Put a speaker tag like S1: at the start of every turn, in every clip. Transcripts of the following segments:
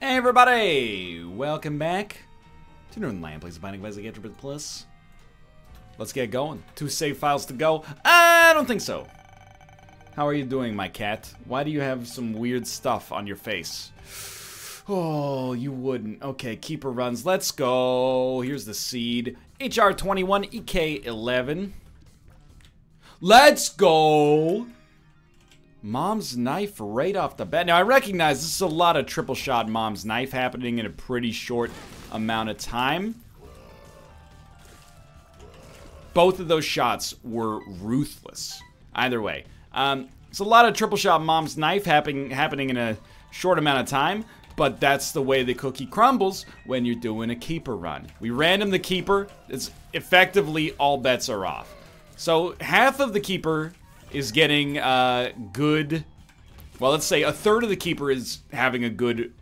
S1: Hey everybody! Welcome back to Northernlion, Plays Binding of Isaac AFTERBIRTH Plus. Let's get going. 2 save files to go. I don't think so. How are you doing, my cat? Why do you have some weird stuff on your face? Oh, you wouldn't. Okay, keeper runs. Let's go. Here's the seed. HR21, EK11. Let's go! Mom's knife right off the bat. Now, I recognize this is a lot of triple shot mom's knife happening in a pretty short amount of time. Both of those shots were ruthless. Either way. It's a lot of triple shot mom's knife happening in a short amount of time, but that's the way the cookie crumbles when you're doing a keeper run. We random the keeper. It's effectively all bets are off. So half of the keeper is getting good, well, let's say a third of the keeper is having a good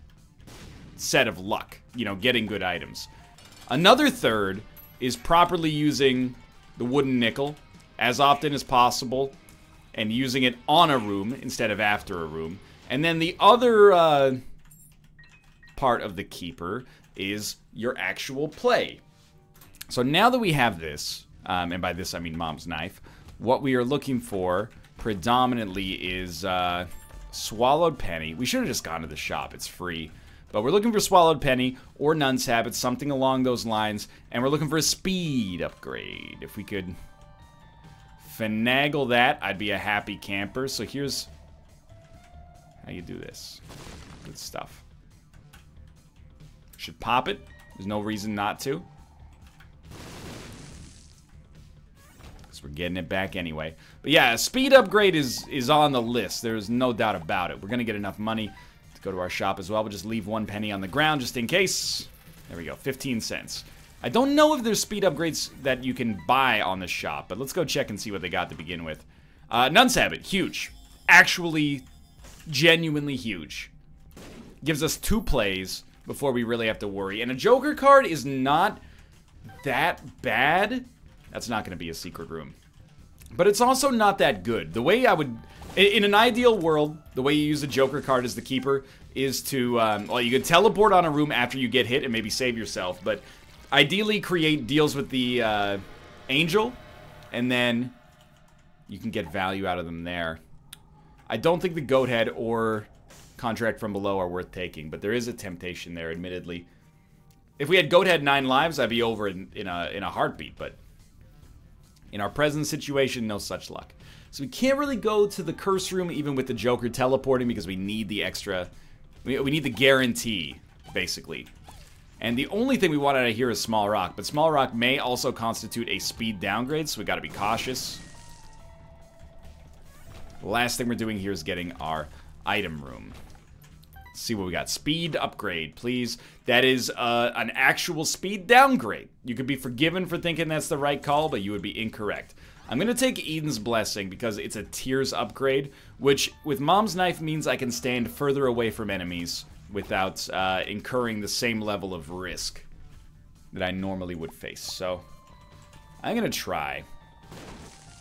S1: set of luck, you know, getting good items. Another third is properly using the wooden nickel as often as possible and using it on a room instead of after a room. And then the other part of the keeper is your actual play. So now that we have this, and by this I mean mom's knife, what we are looking for predominantly is Swallowed Penny. We should have just gone to the shop. It's free. But we're looking for Swallowed Penny or Nun's Habit, something along those lines. And we're looking for a speed upgrade. If we could finagle that, I'd be a happy camper. So here's how you do this. Good stuff. Should pop it. There's no reason not to. We're getting it back anyway. But yeah, a speed upgrade is on the list. There's no doubt about it. We're going to get enough money to go to our shop as well. We'll just leave 1 penny on the ground just in case. There we go, 15 cents. I don't know if there's speed upgrades that you can buy on the shop, but let's go check and see what they got to begin with. Nun's Habit, huge. Actually, genuinely huge. Gives us 2 plays before we really have to worry. And a Joker card is not that bad. That's not going to be a secret room. But it's also not that good. The way I would... In an ideal world, the way you use a Joker card as the keeper is to... well, you can teleport on a room after you get hit and maybe save yourself. But ideally create deals with the Angel. And then you can get value out of them there. I don't think the Goat Head or Contract from Below are worth taking. But there is a temptation there, admittedly. If we had Goat Head 9 lives, I'd be over in a heartbeat. But... in our present situation, no such luck. So we can't really go to the curse room even with the Joker teleporting because we need the extra... We need the guarantee, basically. And the only thing we want out of here is Small Rock. But Small Rock may also constitute a speed downgrade, so we gotta be cautious. The last thing we're doing here is getting our item room. Let's see what we got. Speed upgrade, please. That is an actual speed downgrade. You could be forgiven for thinking that's the right call, but you would be incorrect. I'm going to take Eden's Blessing because it's a tiers upgrade, which with Mom's Knife means I can stand further away from enemies without incurring the same level of risk that I normally would face. So, I'm going to try.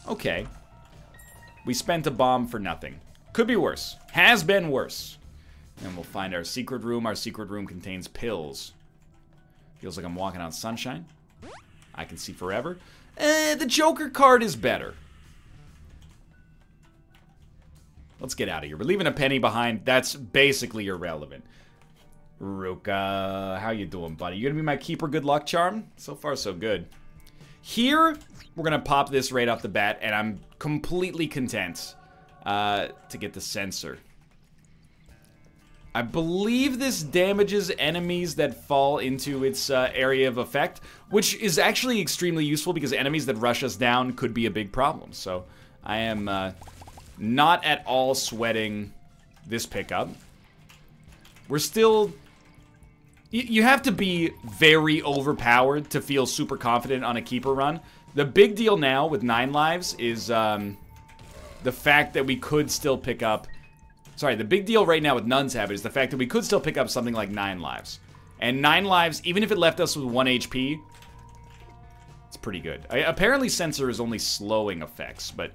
S1: Okay. We spent a bomb for nothing. Could be worse. Has been worse. And we'll find our secret room. Our secret room contains pills. Feels like I'm walking on sunshine. I can see forever. The Joker card is better. Let's get out of here. We're leaving a penny behind. That's basically irrelevant. Ruka, how you doing, buddy? You gonna be my keeper good luck charm? So far, so good. Here, we're gonna pop this right off the bat, and I'm completely content to get the sensor. I believe this damages enemies that fall into its area of effect, which is actually extremely useful because enemies that rush us down could be a big problem. So I am not at all sweating this pickup. We're still... You have to be very overpowered to feel super confident on a keeper run. The big deal now with 9 lives is the fact that we could still pick up... Sorry, the big deal right now with Nun's Habit is the fact that we could still pick up something like 9 lives. And 9 lives, even if it left us with 1 HP, it's pretty good. Apparently Sensor is only slowing effects, but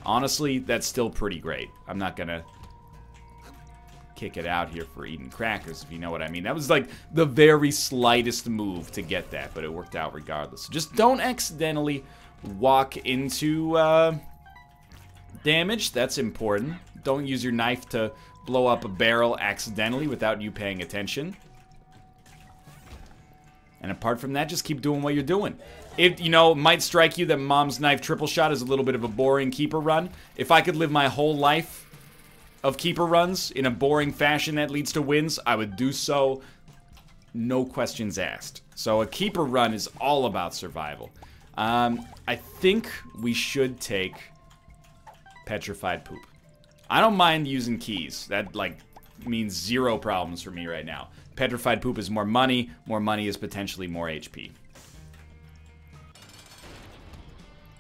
S1: honestly, that's still pretty great. I'm not gonna kick it out here for eating crackers, if you know what I mean. That was like the very slightest move to get that, but it worked out regardless. Just don't accidentally walk into damage. That's important. Don't use your knife to blow up a barrel accidentally without you paying attention. And apart from that, just keep doing what you're doing. It, you know, might strike you that Mom's Knife triple shot is a little bit of a boring keeper run. If I could live my whole life of keeper runs in a boring fashion that leads to wins, I would do so, no questions asked. So a keeper run is all about survival. I think we should take Petrified Poop. I don't mind using keys. That, like, means zero problems for me right now. Petrified Poop is more money is potentially more HP.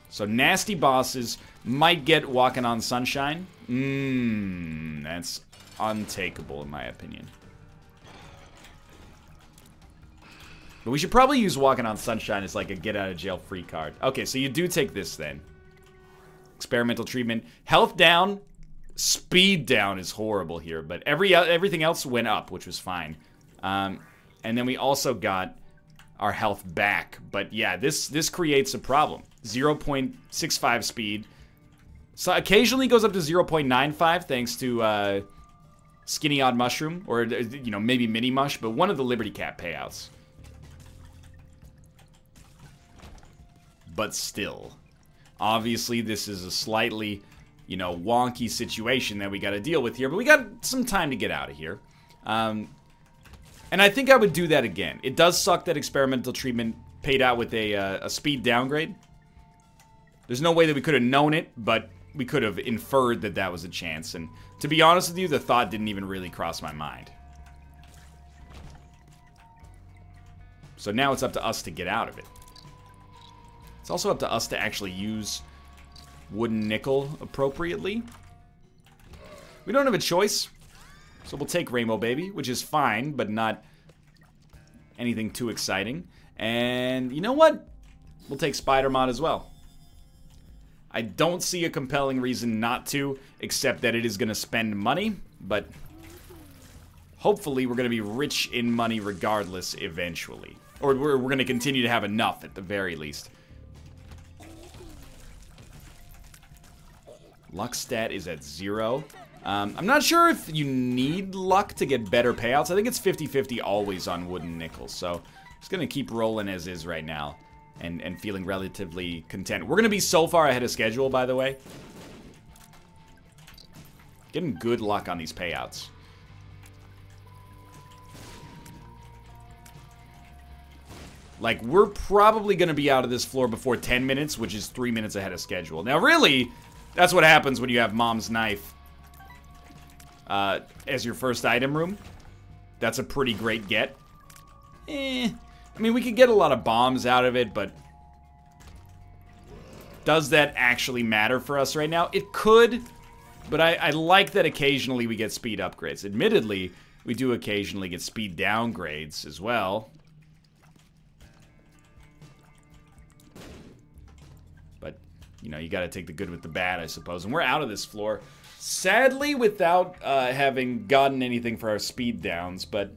S1: So nasty bosses might get Walking on Sunshine. That's untakeable in my opinion. But we should probably use Walking on Sunshine as like a get out of jail free card. Okay, so you do take this then. Experimental treatment. Health down. Speed down is horrible here, but everything else went up, which was fine. And then we also got our health back. But yeah, this creates a problem. 0.65 speed. So occasionally goes up to 0.95 thanks to Skinny Odd Mushroom, or you know, maybe Mini Mush, but one of the Liberty Cap payouts. But still, obviously this is a slightly, you know, wonky situation that we got to deal with here, but we got some time to get out of here. And I think I would do that again. It does suck that experimental treatment paid out with a speed downgrade. There's no way that we could have known it, but we could have inferred that that was a chance. And to be honest with you, the thought didn't even really cross my mind. So now it's up to us to get out of it. It's also up to us to actually use wooden nickel appropriately. We don't have a choice, so we'll take Rainbow Baby, which is fine, but not anything too exciting. And you know what? We'll take Spider Mod as well. I don't see a compelling reason not to, except that it is going to spend money, but hopefully we're going to be rich in money regardless eventually. Or we're going to continue to have enough at the very least. Luck stat is at 0. I'm not sure if you need luck to get better payouts. I think it's 50-50 always on wooden nickels. So I'm just going to keep rolling as is right now and feeling relatively content. We're going to be so far ahead of schedule, by the way. Getting good luck on these payouts. Like, we're probably going to be out of this floor before 10 minutes, which is 3 minutes ahead of schedule. Now, really, that's what happens when you have Mom's Knife as your first item room. That's a pretty great get. I mean, we could get a lot of bombs out of it, but does that actually matter for us right now? It could, but I like that occasionally we get speed upgrades. Admittedly, we do occasionally get speed downgrades as well. But, you know, you gotta take the good with the bad, I suppose. And we're out of this floor, sadly, without having gotten anything for our speed downs, but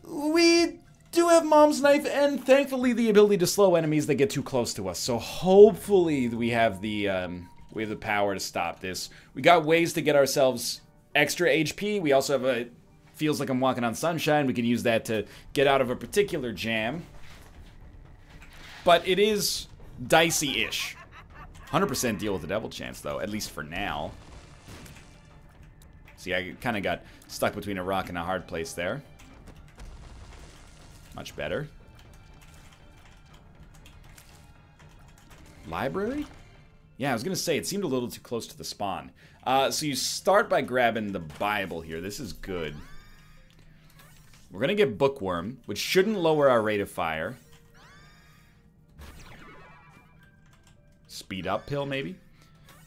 S1: we do have Mom's Knife and thankfully the ability to slow enemies that get too close to us. So hopefully we have the power to stop this. We got ways to get ourselves extra HP. We also have a feels like I'm walking on sunshine. We can use that to get out of a particular jam. But it is dicey-ish. 100% deal with the devil chance though, at least for now. See, I kind of got stuck between a rock and a hard place there. Much better. Library? Yeah, I was going to say, it seemed a little too close to the spawn. So you start by grabbing the Bible here. This is good. We're going to get Bookworm, which shouldn't lower our rate of fire. Speed up pill, maybe?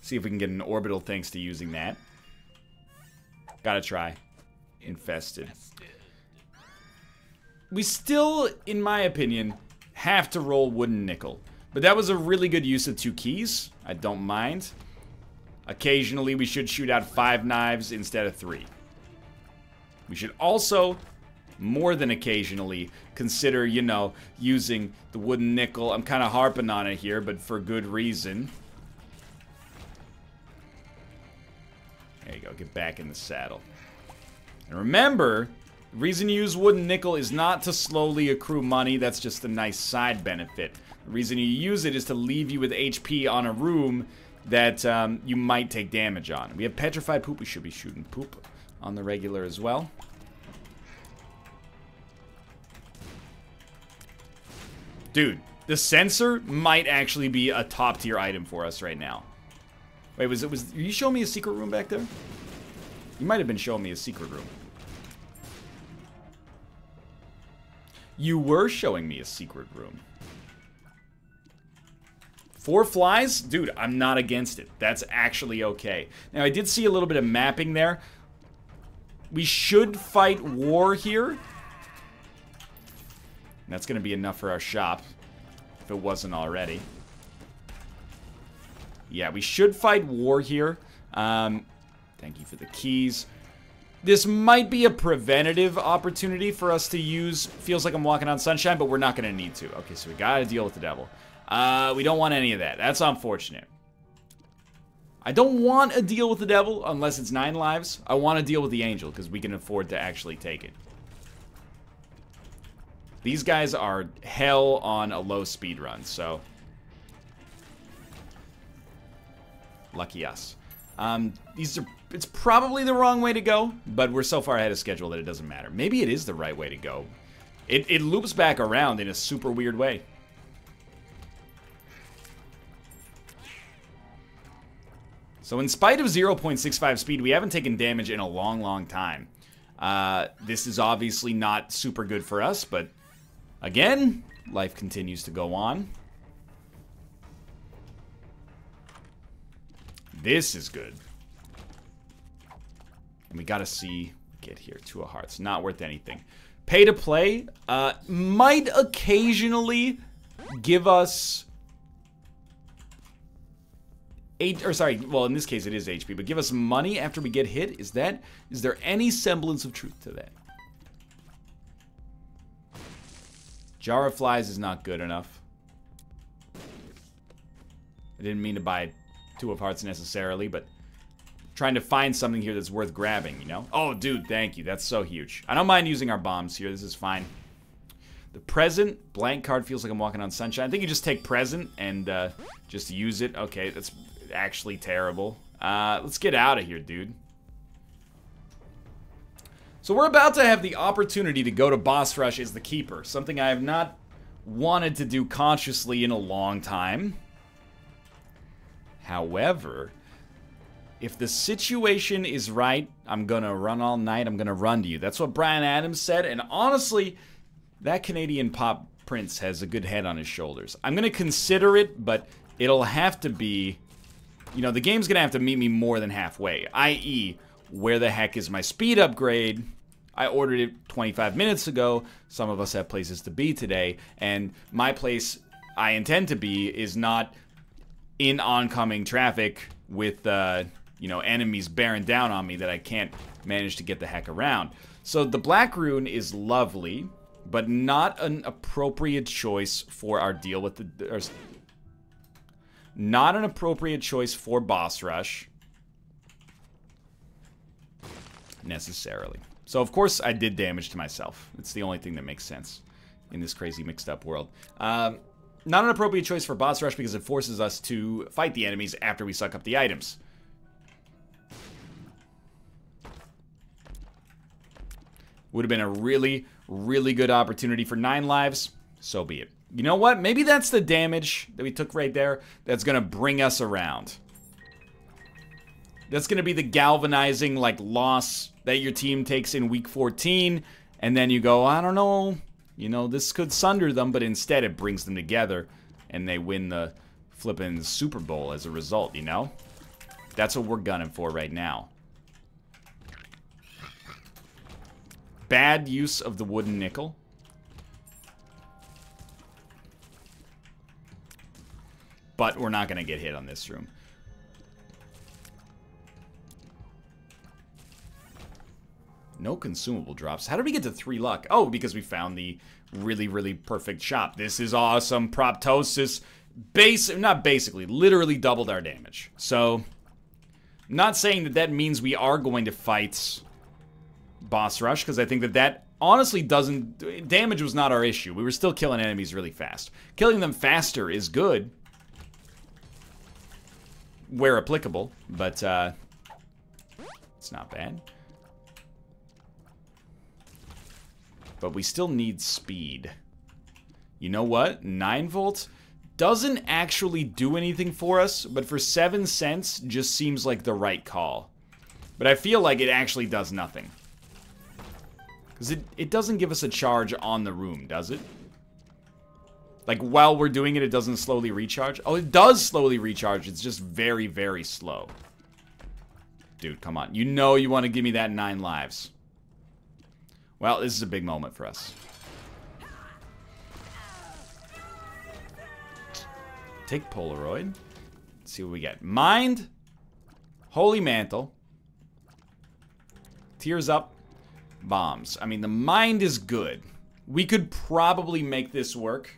S1: See if we can get an orbital thanks to using that. Gotta try. Infested. We still, in my opinion, have to roll wooden nickel. But that was a really good use of 2 keys. I don't mind. Occasionally, we should shoot out 5 knives instead of 3. We should also, more than occasionally, consider, you know, using the wooden nickel. I'm kind of harping on it here, but for good reason. There you go. Get back in the saddle. And remember, the reason you use wooden nickel is not to slowly accrue money. That's just a nice side benefit. The reason you use it is to leave you with HP on a room that you might take damage on. We have petrified poop. We should be shooting poop on the regular as well. Dude, the sensor might actually be a top tier item for us right now. Wait, were you showing me a secret room back there? You might have been showing me a secret room. You were showing me a secret room. 4 flies? Dude, I'm not against it. That's actually okay. Now, I did see a little bit of mapping there. We should fight war here. That's going to be enough for our shop, if it wasn't already. Yeah, we should fight war here. Thank you for the keys. This might be a preventative opportunity for us to use. Feels like I'm walking on sunshine, but we're not going to need to. Okay, so we got to deal with the devil. We don't want any of that. That's unfortunate. I don't want a deal with the devil unless it's 9 lives. I want to deal with the angel because we can afford to actually take it. These guys are hell on a low speed run, so lucky us. It's probably the wrong way to go, but we're so far ahead of schedule that it doesn't matter. Maybe it is the right way to go. It loops back around in a super weird way. So in spite of 0.65 speed, we haven't taken damage in a long, long time. This is obviously not super good for us, but again, life continues to go on. This is good. And we gotta see, get here, 2 of hearts, not worth anything. Pay to play, might occasionally give us well, in this case it is HP, but give us money after we get hit. Is there any semblance of truth to that? Jar of Flies is not good enough. I didn't mean to buy 2 of Hearts necessarily, but trying to find something here that's worth grabbing, you know? Oh, dude, thank you. That's so huge. I don't mind using our bombs here. This is fine. The present, blank card feels like I'm walking on sunshine. I think you just take present and just use it. Okay, that's actually terrible. Let's get out of here, dude. So we're about to have the opportunity to go to boss rush as the keeper. Something I have not wanted to do consciously in a long time. However, if the situation is right, I'm gonna run all night. I'm gonna run to you. That's what Bryan Adams said, and honestly, that Canadian pop prince has a good head on his shoulders. I'm gonna consider it, but it'll have to be, you know, the game's gonna have to meet me more than halfway, i.e., where the heck is my speed upgrade? I ordered it 25 minutes ago. Some of us have places to be today, and my place I intend to be is not in oncoming traffic with, you know, enemies bearing down on me that I can't manage to get the heck around. So the Black Rune is lovely, but not an appropriate choice for our deal with the... not an appropriate choice for boss rush. Necessarily. So, of course, I did damage to myself. It's the only thing that makes sense in this crazy mixed-up world. Not an appropriate choice for boss rush because it forces us to fight the enemies after we suck up the items. Would have been a really, really good opportunity for 9 lives. So be it. You know what? Maybe that's the damage that we took right there that's going to bring us around. That's going to be the galvanizing, like, loss that your team takes in week 14. And then you go, I don't know, you know, this could sunder them. But instead it brings them together and they win the flippin' Super Bowl as a result, you know? That's what we're gunning for right now. Bad use of the wooden nickel. But we're not going to get hit on this room. No consumable drops. How did we get to 3 luck? Oh, because we found the really, really perfect shop. This is awesome. Proptosis. Not basically. Literally doubled our damage. So, not saying that that means we are going to fight boss rush, because I think that that honestly doesn't... Damage was not our issue. We were still killing enemies really fast. Killing them faster is good, where applicable, but it's not bad. But we still need speed. You know what? 9 volt doesn't actually do anything for us, but for 7 cents just seems like the right call. But I feel like it actually does nothing. Because it doesn't give us a charge on the room, does it? Like, while we're doing it, it doesn't slowly recharge? Oh, it does slowly recharge. It's just very, very slow. Dude, come on. You know you want to give me that 9 lives. Well, this is a big moment for us. Take Polaroid. Let's see what we get. Mind. Holy Mantle. Tears Up. Bombs. I mean, the Mind is good. We could probably make this work.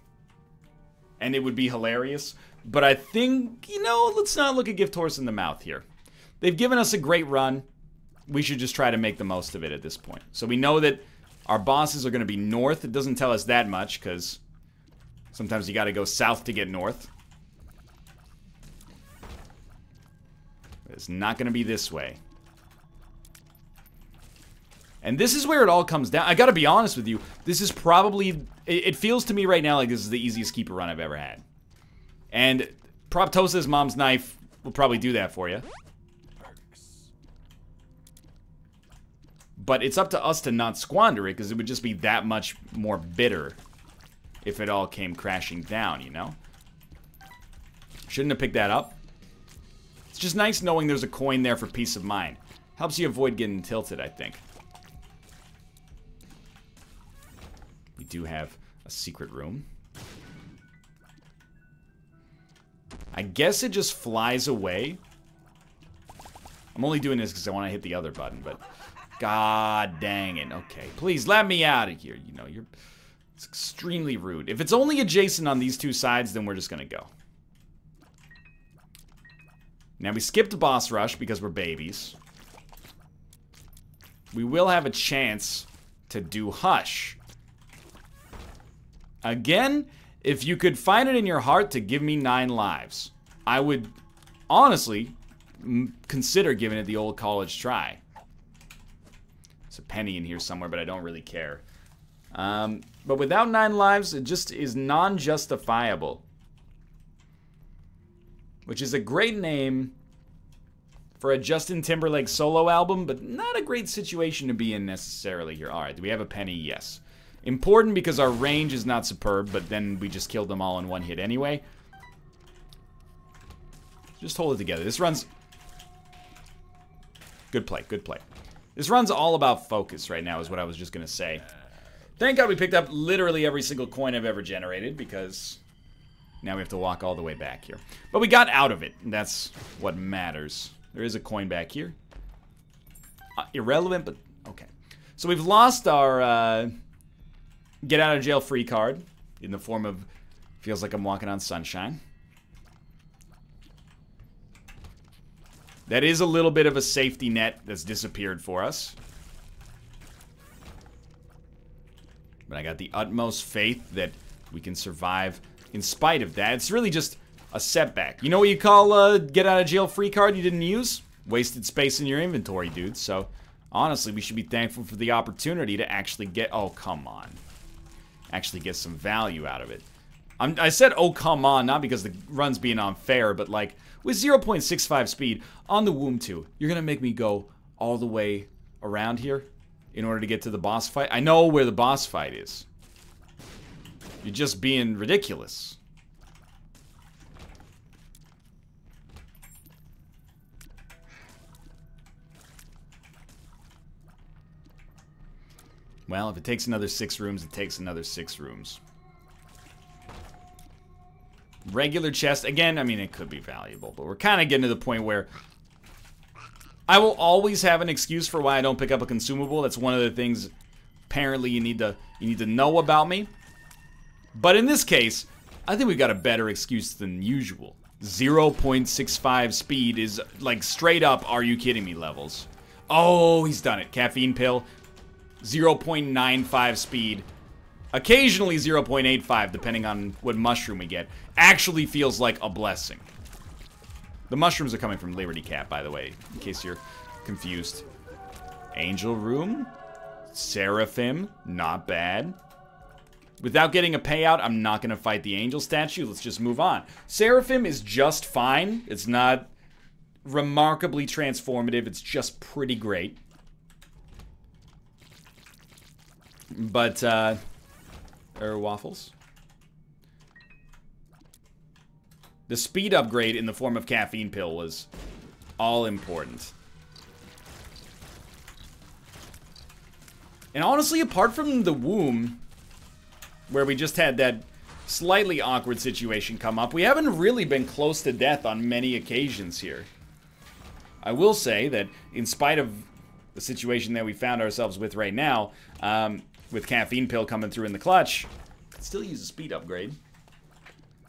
S1: And it would be hilarious. But I think, you know, let's not look a gift horse in the mouth here. They've given us a great run. We should just try to make the most of it at this point. So we know that our bosses are going to be north. It doesn't tell us that much, because sometimes you got to go south to get north. It's not going to be this way. And this is where it all comes down. I got to be honest with you. This is probably... It feels to me right now like this is the easiest keeper run I've ever had. And Proptosis Mom's Knife will probably do that for you. But it's up to us to not squander it, because it would just be that much more bitter if it all came crashing down, you know? Shouldn't have picked that up. It's just nice knowing there's a coin there for peace of mind. Helps you avoid getting tilted, I think. We do have a secret room. I guess it just flies away. I'm only doing this because I want to hit the other button, but... God dang it. Okay, please let me out of here. You know, it's extremely rude. If it's only adjacent on these 2 sides, then we're just gonna go. Now, we skipped boss rush because we're babies. We will have a chance to do Hush. Again, if you could find it in your heart to give me 9 lives, I would honestly consider giving it the old college try. There's a penny in here somewhere, but I don't really care. But without 9 lives, it just is non-justifiable. Which is a great name for a Justin Timberlake solo album, but not a great situation to be in necessarily here. Alright, do we have a penny? Yes. Important because our range is not superb, but then we just killed them all in 1 hit anyway. Just hold it together. This runs... Good play, good play. This run's all about focus right now, is what I was just going to say. Thank God we picked up literally every single coin I've ever generated, because now we have to walk all the way back here. But we got out of it, and that's what matters. There is a coin back here. Irrelevant, but okay. So we've lost our get out of jail free card in the form of feels like I'm walking on sunshine. That is a little bit of a safety net that's disappeared for us. But I got the utmost faith that we can survive in spite of that. It's really just a setback. You know what you call a get out of jail free card you didn't use? Wasted space in your inventory, dude. So, honestly, we should be thankful for the opportunity to actually get... Oh, come on. Actually get some value out of it. I said, oh, come on, not because the run's being unfair, but like... With 0.65 speed on the Womb 2, you're going to make me go all the way around here in order to get to the boss fight? I know where the boss fight is. You're just being ridiculous. Well, if it takes another 6 rooms, it takes another 6 rooms. Regular chest, again, I mean, it could be valuable, but we're kind of getting to the point where I will always have an excuse for why I don't pick up a consumable. That's one of the things apparently you need to know about me. But in this case, I think we've got a better excuse than usual. 0.65 speed is like straight up, are you kidding me levels. Oh, he's done it. Caffeine pill. 0.95 speed. Occasionally 0.85, depending on what mushroom we get. Actually feels like a blessing. The mushrooms are coming from Liberty Cap, by the way, in case you're confused. Angel Room. Seraphim. Not bad. Without getting a payout, I'm not going to fight the angel statue. Let's just move on. Seraphim is just fine. It's not remarkably transformative. It's just pretty great. But, waffles. The speed upgrade in the form of caffeine pill was all important. And honestly, apart from the womb, where we just had that slightly awkward situation come up, we haven't really been close to death on many occasions here. I will say that in spite of the situation that we found ourselves with right now, with caffeine pill coming through in the clutch, could still use a speed upgrade.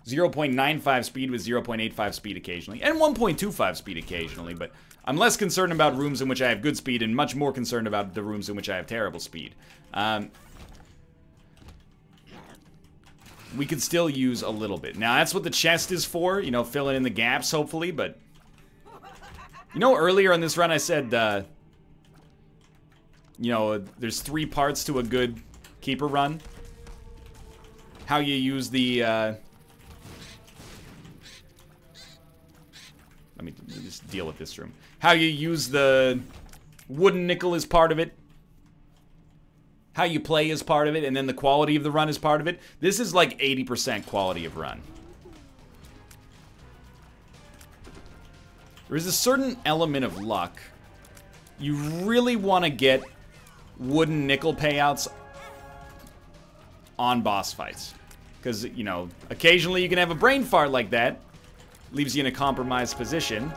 S1: 0.95 speed with 0.85 speed occasionally, and 1.25 speed occasionally, but I'm less concerned about rooms in which I have good speed and much more concerned about the rooms in which I have terrible speed. We could still use a little bit. Now, that's what the chest is for, you know, filling in the gaps, hopefully, but... You know, earlier in this run I said, you know, there's 3 parts to a good keeper run. How you use the, Let me just deal with this room. How you use the wooden nickel is part of it. How you play is part of it, and then the quality of the run is part of it. This is like 80% quality of run. There is a certain element of luck. You really want to get wooden nickel payouts on boss fights. Because, you know, occasionally you can have a brain fart like that. Leaves you in a compromised position.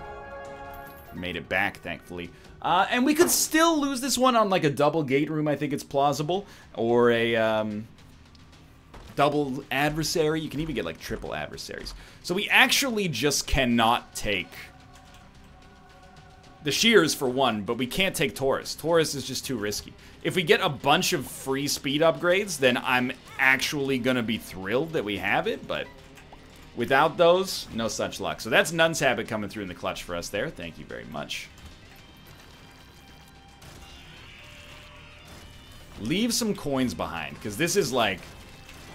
S1: Made it back, thankfully. And we could still lose this one on like a double gate room, I think it's plausible. Or a double adversary. You can even get like triple adversaries. So we actually just cannot take the shears for one, but we can't take Taurus. Taurus is just too risky. If we get a bunch of free speed upgrades, then I'm actually gonna be thrilled that we have it, but without those, no such luck. So that's Nun's Habit coming through in the clutch for us there. Thank you very much. Leave some coins behind, because this is like,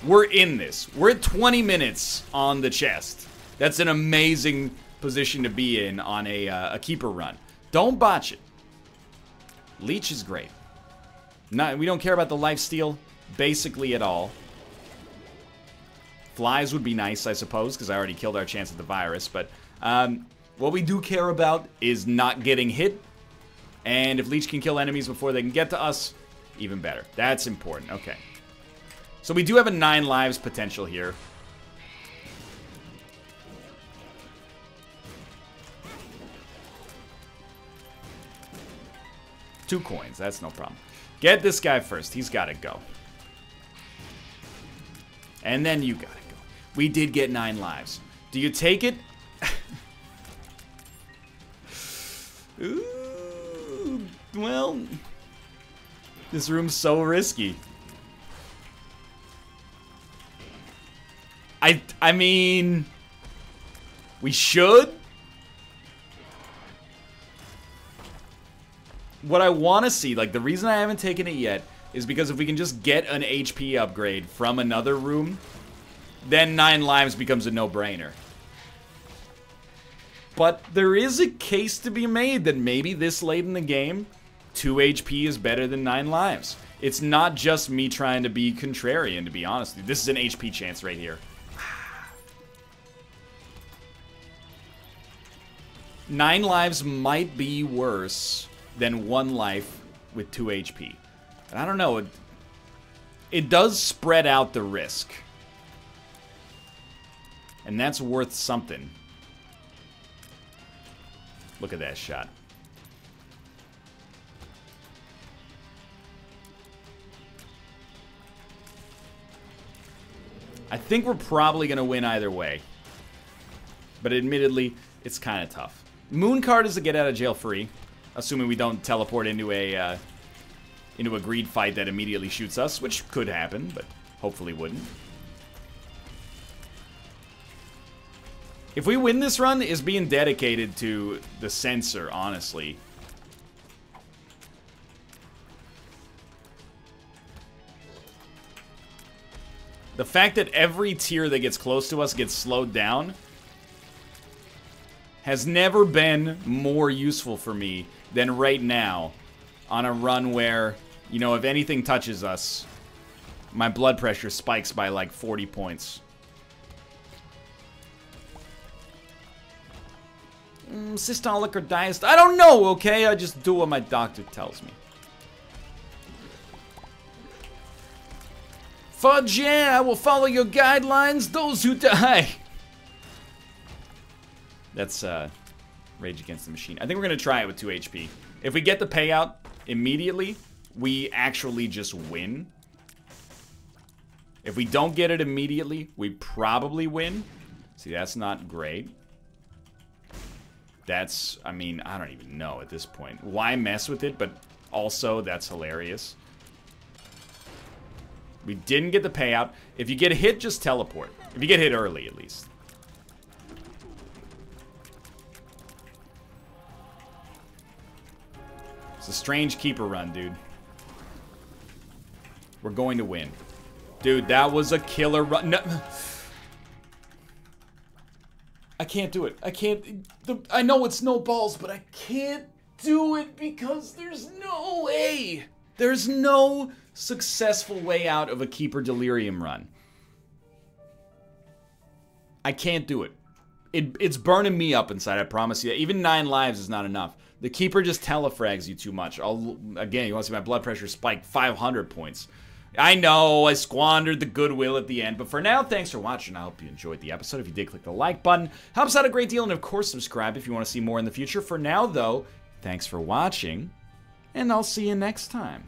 S1: we're in this. We're at 20 minutes on the chest. That's an amazing position to be in on a keeper run. Don't botch it. Leech is great. We don't care about the lifesteal basically at all. Flies would be nice, I suppose, because I already killed our chance at the virus. But what we do care about is not getting hit. And if Leech can kill enemies before they can get to us, even better. That's important. Okay. So we do have a 9 lives potential here. Two coins. That's no problem. Get this guy first. He's got to go. And then you got to go. We did get 9 lives. Do you take it? Ooh, well, this room's so risky. I mean, we should. What I want to see, like the reason I haven't taken it yet, is because if we can just get an HP upgrade from another room, then 9 lives becomes a no-brainer. But there is a case to be made that maybe this late in the game, 2 HP is better than 9 lives. It's not just me trying to be contrarian, to be honest with you. This is an HP chance right here. 9 lives might be worse than 1 life with 2 HP. And I don't know, it does spread out the risk. And that's worth something. Look at that shot. I think we're probably going to win either way. But admittedly, it's kind of tough. Moon card is a get out of jail free, assuming we don't teleport into a greed fight that immediately shoots us, which could happen, but hopefully wouldn't. If we win this run, is being dedicated to the censor, honestly. The fact that every tier that gets close to us gets slowed down has never been more useful for me than right now on a run where, you know, if anything touches us, my blood pressure spikes by like 40 points. Systolic or diastolic? I don't know, okay? I just do what my doctor tells me. Fudge, yeah, I will follow your guidelines, those who die. That's Rage Against the Machine. I think we're going to try it with 2 HP. If we get the payout immediately, we actually just win. If we don't get it immediately, we probably win. See, that's not great. That's, I mean, I don't even know at this point. Why mess with it? But also, that's hilarious. We didn't get the payout. If you get hit, just teleport. If you get hit early, at least. It's a strange keeper run, dude. We're going to win. Dude, that was a killer run. No. I can't do it. I can't. I know it's no balls, but I can't do it because there's no way. There's no successful way out of a Keeper Delirium run. I can't do it. It's burning me up inside, I promise you. Even 9 lives is not enough. The Keeper just telefrags you too much. Again, you want to see my blood pressure spike 500 points. I know, I squandered the goodwill at the end, but for now, thanks for watching. I hope you enjoyed the episode. If you did, click the like button. Helps out a great deal, and of course, subscribe if you want to see more in the future. For now, though, thanks for watching, and I'll see you next time.